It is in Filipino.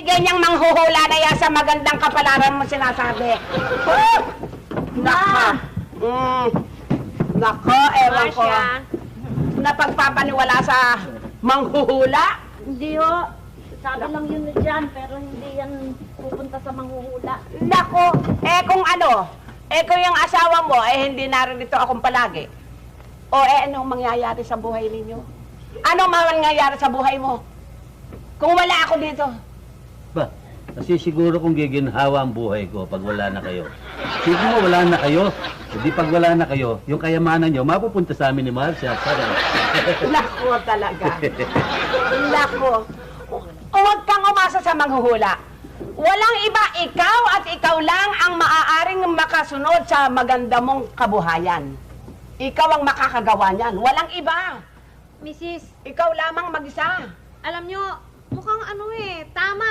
Ganyang manghuhula na yan sa magandang kapalaran mo sinasabi. Nako. Nako, ewan ko. Napagpapaniwala sa manghuhula? Hindi ho. Sabi lang yun na dyan, pero hindi yan pupunta sa manghuhula. Nako, kung ano, kung yung asawa mo, hindi naririto akong palagi. O anong mangyayari sa buhay ninyo? Anong mangyayari sa buhay mo? Kung wala ako dito. Ba, kasi siguro kung giginhawa ang buhay ko pag wala na kayo. Sige mo, wala na kayo. Hindi pag wala na kayo, yung kayamanan nyo, mapupunta sa amin ni Marcia. Nako talaga. Nako. Huwag kang umasa sa manghuhula. Walang iba, ikaw at ikaw lang ang maaaring makasunod sa maganda mong kabuhayan. Ikaw ang makakagawa niyan. Walang iba. Mrs., Ikaw lamang mag-isa. alam nyo, mukhang tama.